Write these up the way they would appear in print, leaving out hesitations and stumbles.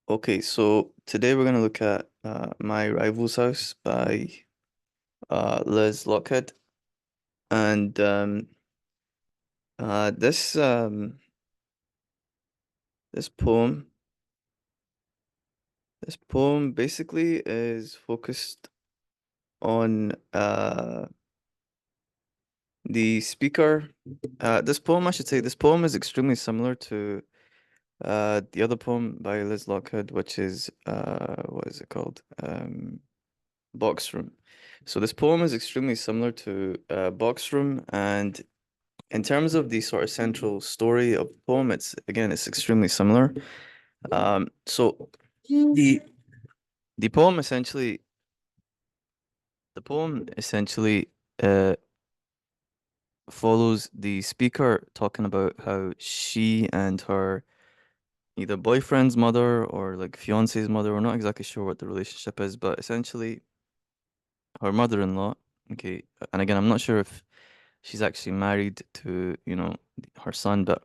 Okay, so today we're gonna look at My Rival's House by Liz Lochhead, and this poem basically is focused on the speaker. This poem, I should say, this poem is extremely similar to the other poem by Liz Lochhead, which is what is it called? Box Room. So this poem is extremely similar to Box Room, and in terms of the sort of central story of the poem, it's extremely similar. So the the poem essentially the poem essentially uh follows the speaker talking about how she and her either boyfriend's mother or like fiance's mother, we're not exactly sure what the relationship is, but essentially her mother-in-law, okay, and again, I'm not sure if she's actually married to, her son, but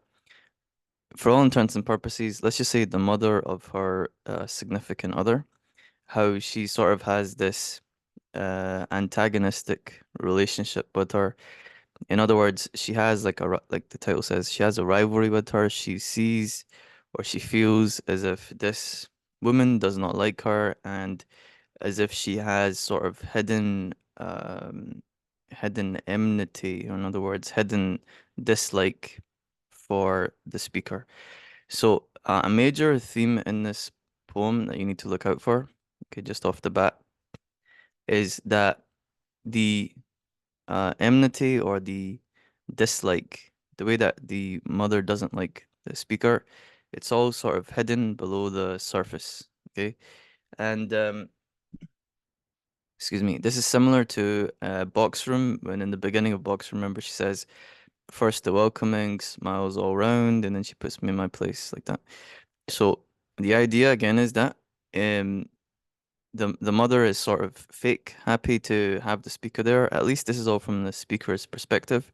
for all intents and purposes, let's just say the mother of her significant other, how she sort of has this antagonistic relationship with her. In other words, she has like the title says, she has a rivalry with her. She sees or she feels as if this woman does not like her, and as if she has sort of hidden enmity, or in other words, hidden dislike for the speaker. So, a major theme in this poem that you need to look out for, okay, just off the bat, is that the enmity or the dislike, the way that the mother doesn't like the speaker, it's all sort of hidden below the surface, okay? And excuse me, this is similar to Box Room, when in the beginning of Box Room, remember she says, first the welcoming, smiles all round, and then she puts me in my place like that. So the idea again is that um the mother is sort of fake happy to have the speaker there. At least this is all from the speaker's perspective.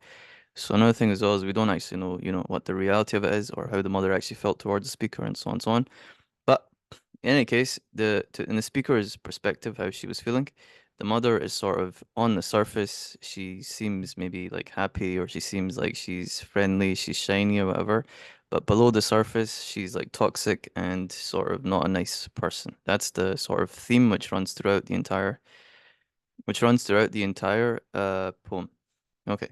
So another thing as well is we don't actually know, what the reality of it is or how the mother actually felt towards the speaker and so on and so on. But in any case, in the speaker's perspective, how she was feeling, the mother is sort of on the surface. She seems maybe like happy, or she seems like she's friendly, she's shiny or whatever. But below the surface, she's like toxic and sort of not a nice person. That's the sort of theme which runs throughout the entire poem. Okay,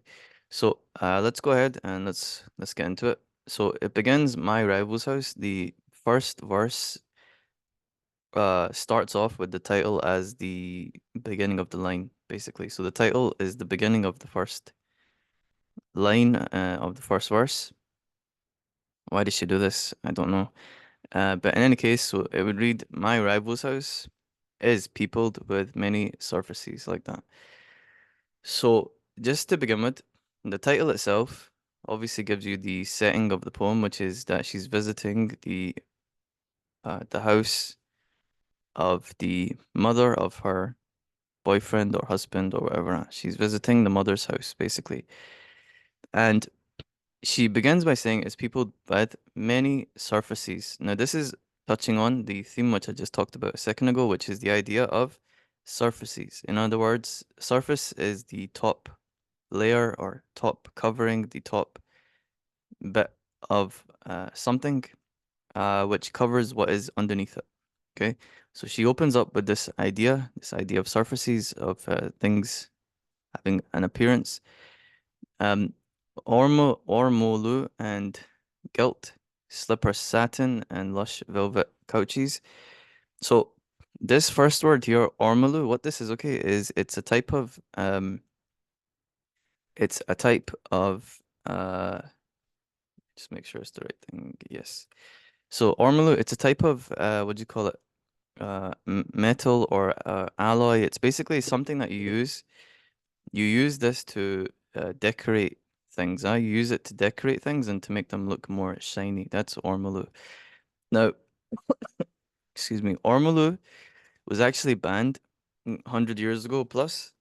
so let's go ahead and let's get into it. So it begins, my rival's house. The first verse starts off with the title as the beginning of the line, basically. So the title is the beginning of the first line of the first verse. Why did she do this? I don't know. But in any case, so it would read, my rival's house is peopled with many surfaces like that. So just to begin with, the title itself obviously gives you the setting of the poem, which is that she's visiting the house of the mother of her boyfriend or husband or whatever. She's visiting the mother's house, basically. And she begins by saying, it's peopled with many surfaces. Now, this is touching on the theme which I just talked about a second ago, which is the idea of surfaces. In other words, surface is the top layer or top covering, the top bit of something which covers what is underneath it. Okay, so she opens up with this idea of surfaces of things having an appearance. Um, ormolu and gilt, slipper satin and lush velvet couches. So this first word here, ormolu, what this is, okay, is it's a type of just make sure it's the right thing. Yes. So ormolu, it's a type of what do you call it? Metal or alloy. It's basically something that you use. You use this to decorate things. You use it to decorate things and to make them look more shiny. That's ormolu. Now, excuse me, ormolu was actually banned 100 years ago plus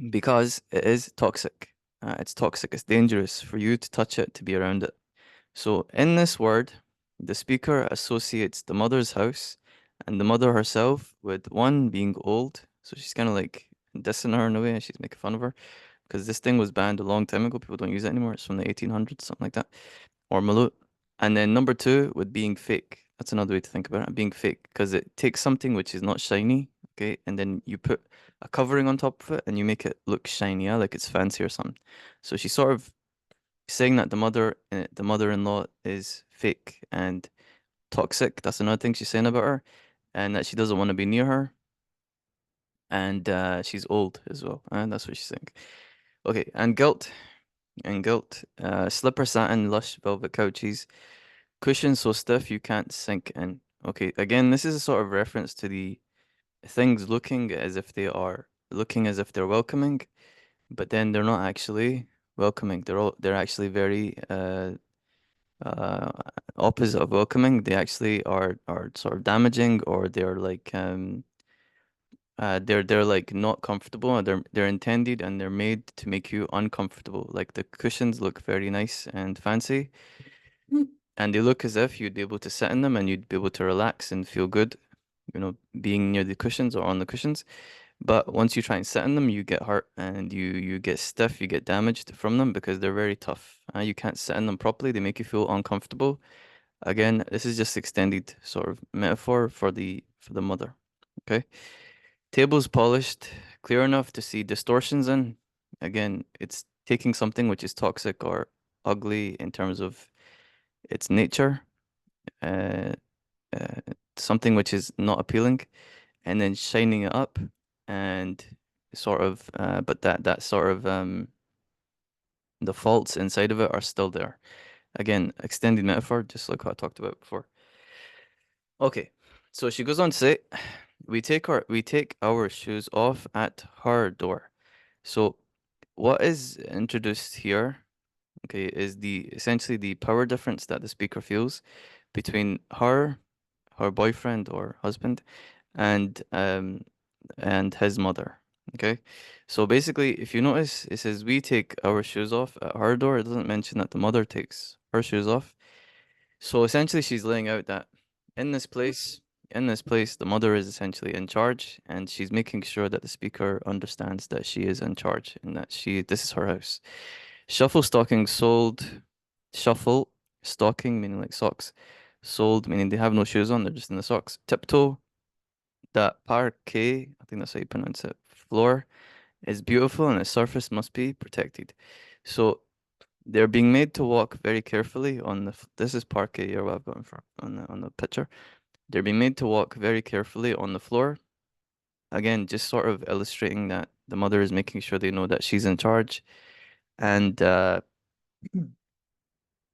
because it is toxic. It's toxic. It's dangerous for you to touch it, to be around it. So in this word. The speaker associates the mother's house and the mother herself with one being old. So she's kind of like dissing her in a way, and she's making fun of her because this thing was banned a long time ago. People don't use it anymore. It's from the 1800s, something like that, or Malut. And then number two with being fake. That's another way to think about it, being fake, because it takes something which is not shiny, okay, and then you put a covering on top of it and you make it look shiny, yeah, like it's fancy or something. So she's sort of saying that the mother-in-law is fake and toxic. That's another thing she's saying about her, and that she doesn't want to be near her, and she's old as well. And that's what she's saying. Okay, and guilt. And guilt. Slipper satin, lush velvet couches, cushions so stiff you can't sink in. Okay, again, this is a sort of reference to the things looking as if they're welcoming, but then they're not actually welcoming. They're actually very uh opposite of welcoming. They actually are sort of damaging, or they're like not comfortable, and they're intended and they're made to make you uncomfortable. Like the cushions look very nice and fancy, and they look as if you'd be able to sit in them and you'd be able to relax and feel good, being near the cushions or on the cushions. But once you try and sit in them, you get hurt and you get stiff, you get damaged from them because they're very tough. You can't sit in them properly. They make you feel uncomfortable. Again, this is just extended sort of metaphor for the mother. Okay. Tables polished, clear enough to see distortions in. Again, it's taking something which is toxic or ugly in terms of its nature, uh, uh, something which is not appealing, and then shining it up, and but that sort of the faults inside of it are still there. Again, extended metaphor, just like what I talked about before. Okay, so she goes on to say, we take our shoes off at her door. So what is introduced here, okay, is the essentially the power difference that the speaker feels between her boyfriend or husband, and his mother. Okay, so basically, if you notice, it says we take our shoes off at her door. It doesn't mention that the mother takes her shoes off. So essentially, she's laying out that in this place, in this place, the mother is essentially in charge, and she's making sure that the speaker understands that she is in charge and that this is her house. Shuffle stocking sold, shuffle stocking meaning like socks, sold meaning they have no shoes on, they're just in the socks. Tiptoe, that parquet, I think that's how you pronounce it, floor is beautiful and its surface must be protected. So they're being made to walk very carefully on this is parquet here what I've got in front on the picture. They're being made to walk very carefully on the floor. Again, just sort of illustrating that the mother is making sure they know that she's in charge, and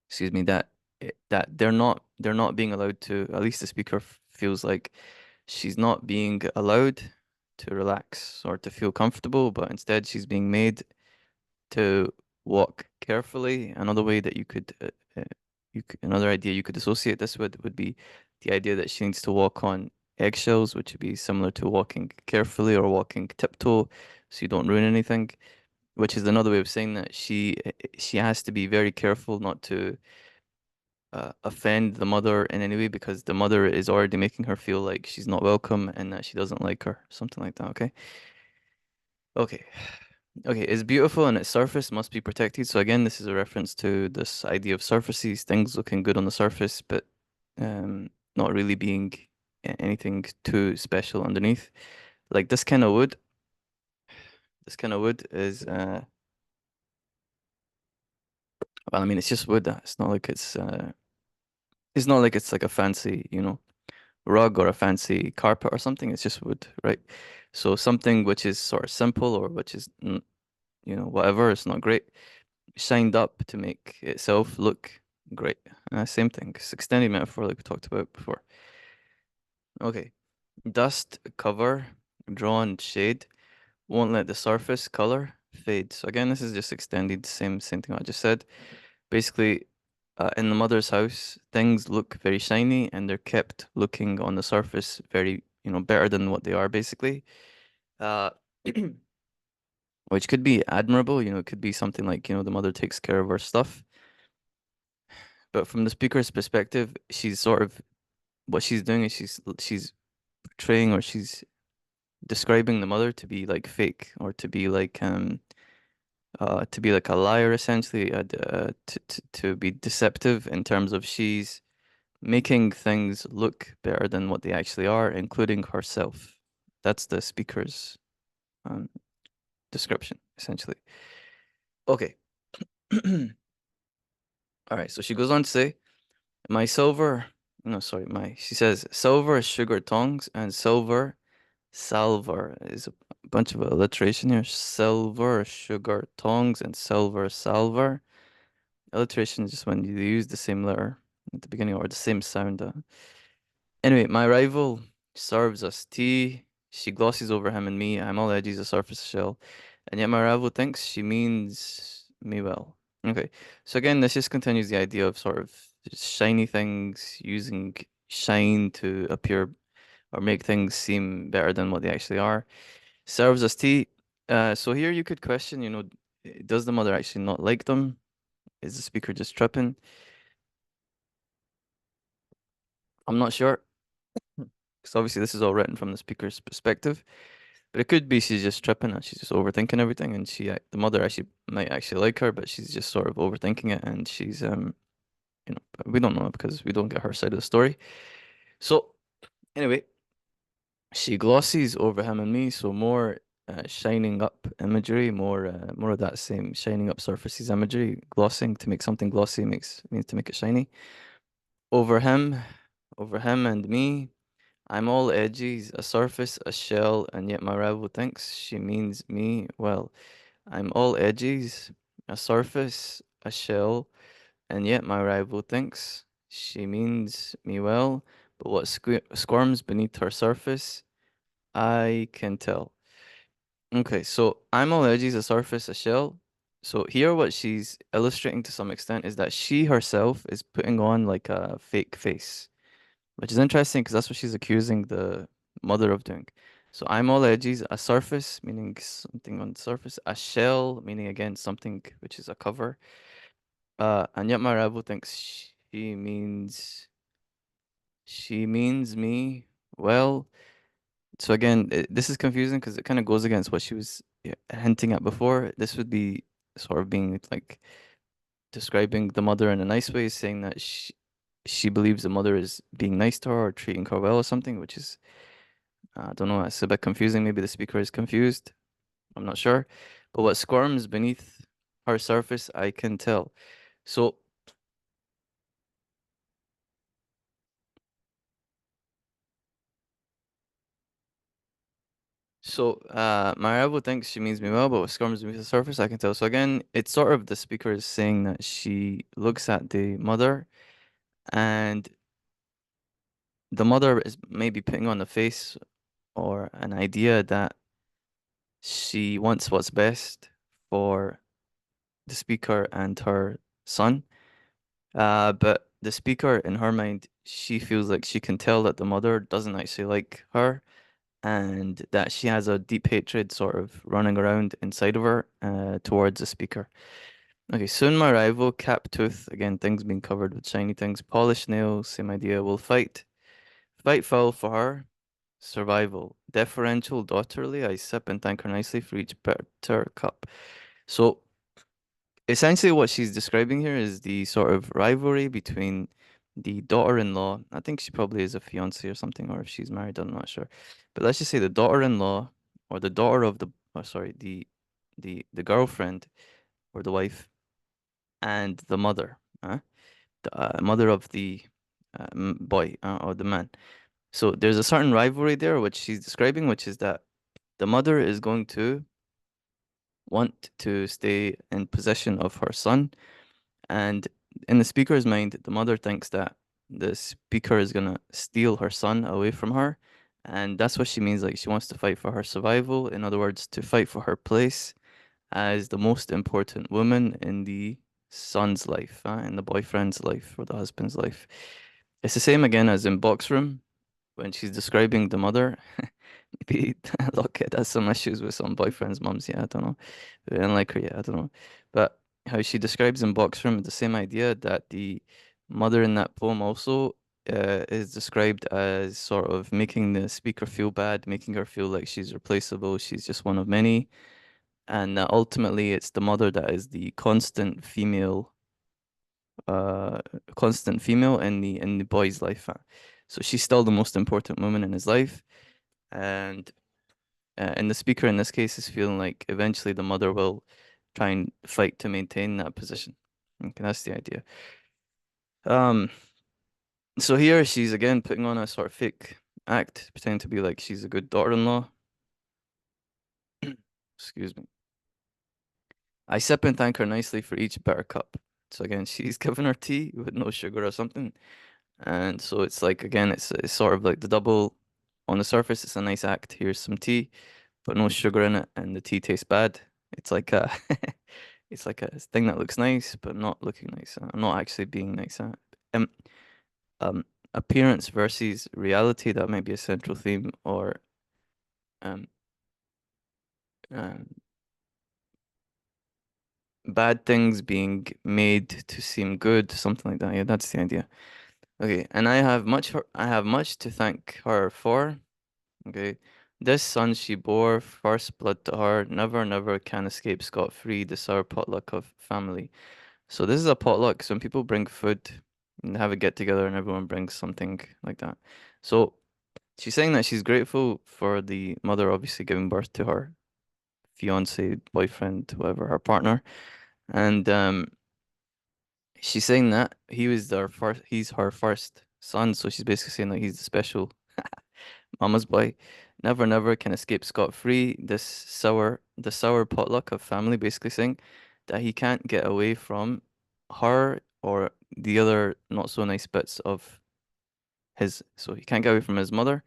excuse me, that they're not being allowed to, at least the speaker feels like she's not being allowed to relax or to feel comfortable, but instead she's being made to walk carefully. Another way that another idea you could associate this with would be the idea that she needs to walk on eggshells, which would be similar to walking carefully or walking tiptoe, so you don't ruin anything. Which is another way of saying that she has to be very careful not to offend the mother in any way, because the mother is already making her feel like she's not welcome and that she doesn't like her, something like that. Okay. Okay. Okay, it's beautiful and its surface must be protected. So again, this is a reference to this idea of surfaces, things looking good on the surface, but not really being anything too special underneath. Like this kind of wood is well, I mean, it's just wood. It's not like it's like a fancy, rug or a fancy carpet or something. It's just wood, right? So something which is sort of simple, or which is whatever, it's not great, shined up to make itself look great. Same thing. It's extended metaphor like we talked about before. Okay. Dust cover, drawn shade, won't let the surface color fade. So again, this is just extended, same thing I just said. Basically, in the mother's house, things look very shiny and they're kept looking on the surface very, better than what they are basically. Uh, which could be admirable, it could be something like, the mother takes care of her stuff. but from the speaker's perspective, she's sort of what she's doing is she's portraying or she's describing the mother to be like fake or to be like a liar essentially, to be deceptive in terms of she's making things look better than what they actually are, including herself. That's the speaker's um, description, essentially. Okay. All right. So she goes on to say, my silver, no, sorry, she says, silver sugar tongs and silver salver is a bunch of alliteration here. Silver sugar tongs and silver salver. Alliteration is just when you use the same letter at the beginning or the same sound. Anyway, my rival serves us tea. She glosses over him and me. I'm all edges, a surface shell. And yet my rival thinks she means me well. Okay, so again, this just continues the idea of sort of shiny things, using shine to appear or make things seem better than what they actually are. Serves us tea. So here you could question, does the mother actually not like them? Is the speaker just tripping? I'm not sure, because obviously this is all written from the speaker's perspective. But it could be she's just tripping and she's just overthinking everything, and the mother actually might actually like her, but she's just sort of overthinking it, and we don't know because we don't get her side of the story. So anyway, she glosses over him and me, so more shining up imagery, more of that same shining up surfaces imagery. Glossing to make something glossy means to make it shiny. Over him, over him and me. I'm all edges, a surface, a shell, and yet my rival thinks she means me well. I'm all edges, a surface, a shell, and yet my rival thinks she means me well. But what squirms beneath her surface, I can tell. Okay, so I'm all edges, a surface, a shell. So here, what she's illustrating to some extent is that she herself is putting on like a fake face, which is interesting because that's what she's accusing the mother of doing. So I'm all edges, a surface, meaning something on the surface, a shell, meaning again something which is a cover. And yet my rival thinks she means me well. So again, this is confusing because it kind of goes against what she was hinting at before. This would be sort of being like describing the mother in a nice way, saying that she believes the mother is being nice to her or treating her well or something, which is I don't know, it's a bit confusing. Maybe the speaker is confused. I'm not sure. But what squirms beneath her surface, I can tell. So Marielle thinks she means me well, but what squirms beneath the surface, I can tell. So again, it's sort of the speaker is saying that she looks at the mother and the mother is maybe putting on a face or an idea that she wants what's best for the speaker and her son. But the speaker, in her mind, she feels like she can tell that the mother doesn't actually like her and that she has a deep hatred sort of running around inside of her towards the speaker. Okay, soon my rival, cap tooth, again, things being covered with shiny things, polished nails, same idea, will fight. Fight foul for her. Survival. Deferential, daughterly, I sip and thank her nicely for each bitter cup. So essentially what she's describing here is the sort of rivalry between the daughter-in-law. I think she probably is a fiance or something, or if she's married, I'm not sure. But let's just say the daughter-in-law or the daughter of the, oh, sorry, the girlfriend or the wife and the mother, the mother of the boy or the man. So there's a certain rivalry there, which she's describing, which is that the mother is going to want to stay in possession of her son. And in the speaker's mind, the mother thinks that the speaker is gonna steal her son away from her. And that's what she means. Like she wants to fight for her survival. In other words, to fight for her place as the most important woman in the son's life, in the boyfriend's life or the husband's life. It's the same again as in Box Room when she's describing the mother. Maybe Lochhead has some issues with some boyfriend's mums. Yeah, I don't know. I don't like her yet. I don't know. But how she describes in Box Room the same idea that the mother in that poem also is described as sort of making the speaker feel bad, making her feel like she's replaceable, she's just one of many, and that ultimately it's the mother that is the uh, constant female in the boy's life. So she's still the most important woman in his life, and the speaker in this case is feeling like eventually the mother will try and fight to maintain that position. Okay, that's the idea. Um, so here she's again putting on a sort of fake act, pretending to be like she's a good daughter-in-law. Excuse me. I sip and thank her nicely for each bitter cup. So again, she's given her tea with no sugar or something. And so it's like again, it's sort of like the double on the surface, it's a nice act. Here's some tea, but no sugar in it, and the tea tastes bad. It's like a it's like a thing that looks nice, but not looking nice. Not actually being nice. Um, um, appearance versus reality, that might be a central theme, or um, um, bad things being made to seem good, something like that. Yeah, that's the idea. Okay, and I have much to thank her for. Okay, this son she bore, first blood to her, never, never can escape scot-free the sour potluck of family. So this is a potluck. Some people bring food and have a get together, and everyone brings something like that. So she's saying that she's grateful for the mother obviously giving birth to her fiance, boyfriend, whoever, her partner. And she's saying that he's her first son, so she's basically saying that he's the special mama's boy. Never, never can escape scot-free. The sour potluck of family, basically saying that he can't get away from her or the other not so nice bits of his. So he can't get away from his mother,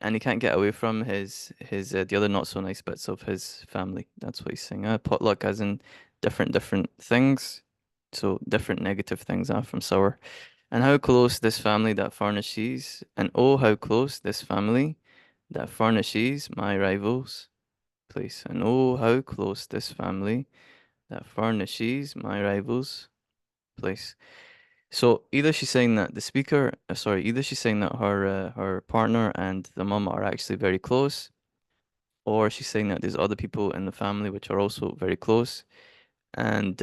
and he can't get away from his the other not so nice bits of his family. That's what he's saying. Potluck as in different things. So different negative things are from sour. And how close this family that furnishes, and oh how close this family that furnishes my rivals place. And oh how close this family that furnishes my rivals place. So either she's saying that either she's saying that her partner and the mum are actually very close, or she's saying that there's other people in the family which are also very close, and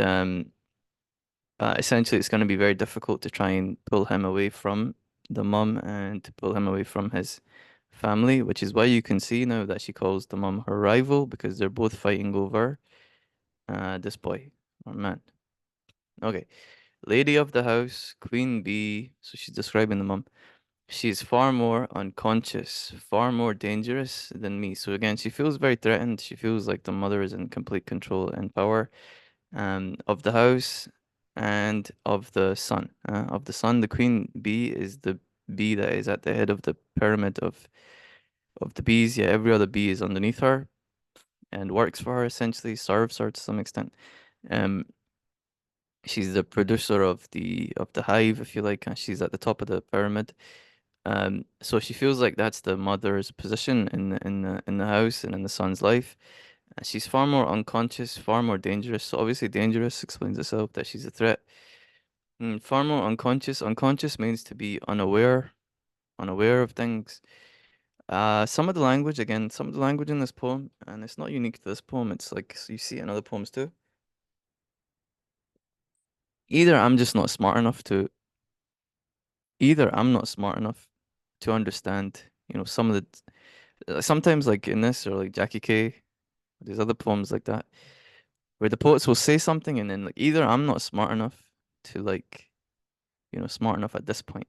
essentially it's going to be very difficult to try and pull him away from the mum and to pull him away from his family, which is why you can see now that she calls the mum her rival because they're both fighting over this boy or man. Okay, lady of the house, queen bee. So she's describing the mum. She's far more unconscious, far more dangerous than me. So again, she feels very threatened. She feels like the mother is in complete control and power of the house and of the sun. Of the sun, the queen bee is the bee that is at the head of the pyramid of the bees. Yeah, every other bee is underneath her and works for her essentially, serves her to some extent. Um, she's the producer of the hive, if you like. She's at the top of the pyramid. So she feels like that's the mother's position in the house and in the son's life. She's far more unconscious, far more dangerous. So obviously dangerous explains itself that she's a threat. Far more unconscious. Unconscious means to be unaware, unaware of things. Some of the language in this poem, and it's not unique to this poem. It's like you see it in other poems too. Either I'm just not smart enough to, either I'm not smart enough to understand, some of sometimes like in this or like Jackie K, there's other poems like that where the poets will say something and then like either I'm not smart enough to like, smart enough at this point.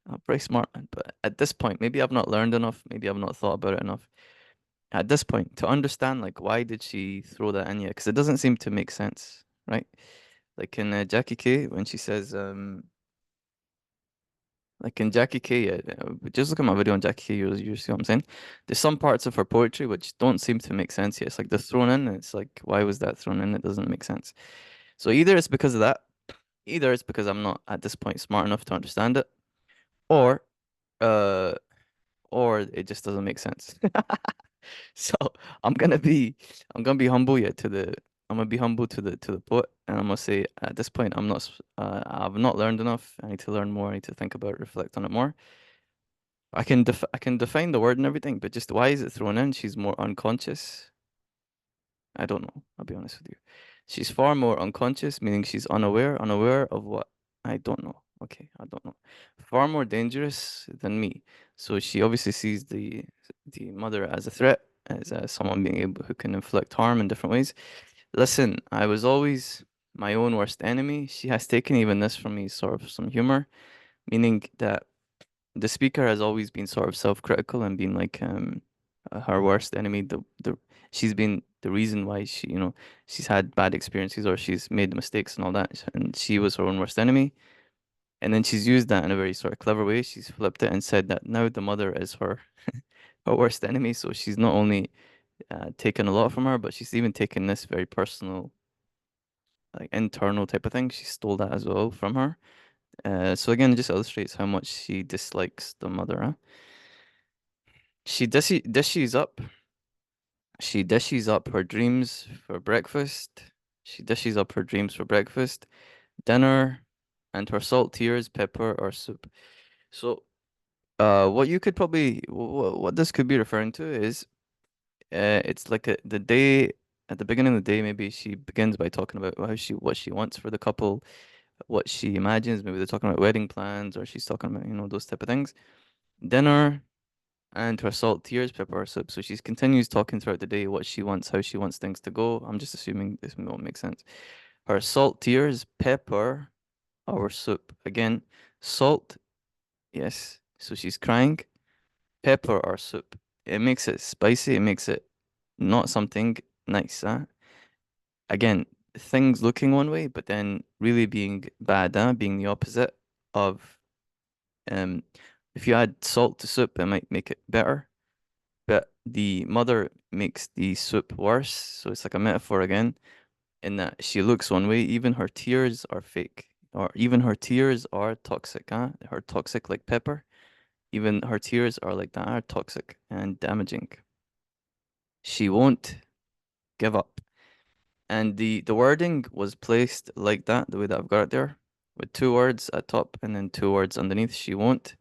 I'm pretty smart, man, but at this point, maybe I've not learned enough, maybe I've not thought about it enough. At this point, to understand like why did she throw that in here? Because it doesn't seem to make sense, right? Like in Jackie K when she says like in Jackie K, just look at my video on Jackie K, you see what I'm saying? There's some parts of her poetry which don't seem to make sense here. It's like they're thrown in, and it's like, why was that thrown in? It doesn't make sense. So either it's because of that, either it's because I'm not at this point smart enough to understand it, or uh, or it just doesn't make sense. So I'm gonna be, I'm gonna be humble yet to the, I'm gonna be humble to the poet, and I'm gonna say at this point I've not learned enough. I need to learn more. I need to think about it, reflect on it more. I can define the word and everything, but just why is it thrown in? She's more unconscious. I don't know. I'll be honest with you. She's far more unconscious, meaning she's unaware of what? I don't know. Okay, I don't know. Far more dangerous than me. So she obviously sees the mother as a threat, as someone being able who can inflict harm in different ways. Listen, I was always my own worst enemy. She has taken even this from me, sort of some humor, meaning that the speaker has always been sort of self-critical and been like her worst enemy. The she's been the reason why she's had bad experiences or she's made mistakes and all that, and she was her own worst enemy. And then she's used that in a very sort of clever way. She's flipped it and said that now the mother is her worst enemy. So she's not only taken a lot from her, but she's even taken this very personal, like internal type of thing. She stole that as well from her. So again, it just illustrates how much she dislikes the mother. Huh? Dishes up. She dishes up her dreams for breakfast. She dishes up her dreams for breakfast, dinner, and her salt tears, pepper, or soup. So, what you could probably what this could be referring to is, it's like the day at the beginning of the day. Maybe she begins by talking about what she wants for the couple, what she imagines. Maybe they're talking about wedding plans, or she's talking about those type of things. Dinner, and her salt, tears, pepper, or soup. So she continues talking throughout the day what she wants, how she wants things to go. I'm just assuming this won't make sense. Her salt, tears, pepper, or soup. Again, salt, yes. So she's crying. Pepper or soup. It makes it spicy. It makes it not something nice. Huh? Again, things looking one way, but then really being bad. Huh? Being the opposite of um. If you add salt to soup, it might make it better. But the mother makes the soup worse. So it's like a metaphor again, in that she looks one way, even her tears are fake, or even her tears are toxic, huh? Her toxic like pepper. Even her tears are like that, are toxic and damaging. She won't give up. And the wording was placed like that, the way that I've got it there, with two words at top and then two words underneath. She won't,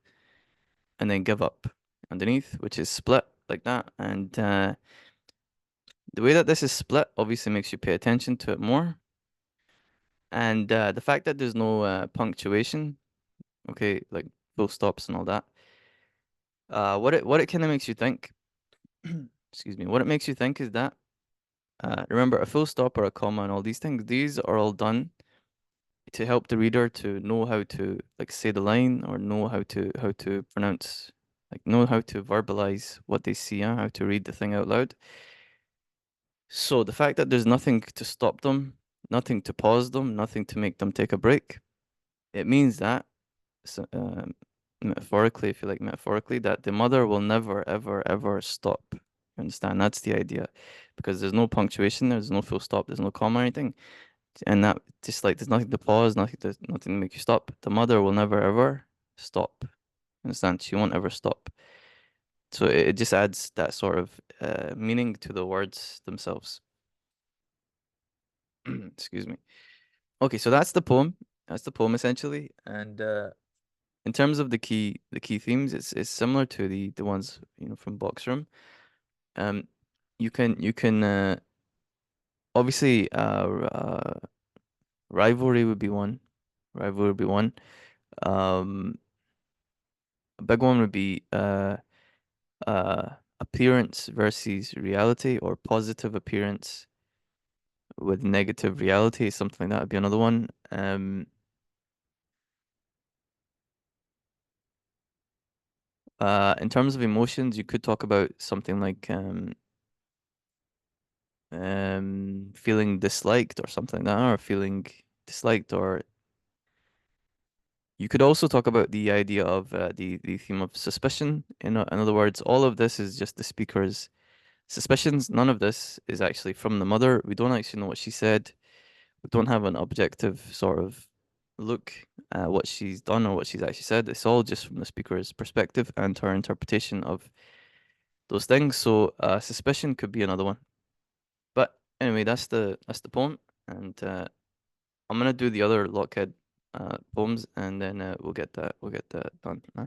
and then give up underneath, which is split like that. And the way that this is split obviously makes you pay attention to it more. And the fact that there's no punctuation, okay, like full stops and all that, what it kind of makes you think, excuse me, what it makes you think is that, remember, a full stop or a comma and all these things, these are all done to help the reader to know how to like say the line, or know how to pronounce, like know how to verbalize what they see, how to read the thing out loud. So the fact that there's nothing to stop them, nothing to pause them, nothing to make them take a break, it means that, so, metaphorically, if you like, metaphorically, that the mother will never, ever, ever stop. You understand? That's the idea, because there's no punctuation, there's no full stop, there's no comma or anything, and that just like there's nothing to pause, nothing to make you stop. The mother will never, ever stop. Understand? She won't ever stop. So it just adds that sort of meaning to the words themselves. Excuse me. Okay, so that's the poem. That's the poem essentially, and in terms of the key themes, it's similar to the ones from Box Room. Um, you can obviously rivalry would be one. Rivalry would be one. Um, a big one would be appearance versus reality, or positive appearance with negative reality, something like that would be another one. In terms of emotions, you could talk about something like feeling disliked or something like that, or feeling disliked, or you could also talk about the idea of the theme of suspicion. In other words, all of this is just the speaker's suspicions. None of this is actually from the mother. We don't actually know what she said. We don't have an objective sort of look at what she's done or what she's actually said. It's all just from the speaker's perspective and her interpretation of those things. So suspicion could be another one. But Anyway, that's the poem, and I'm gonna do the other Lochhead poems, and then we'll get that done. Huh?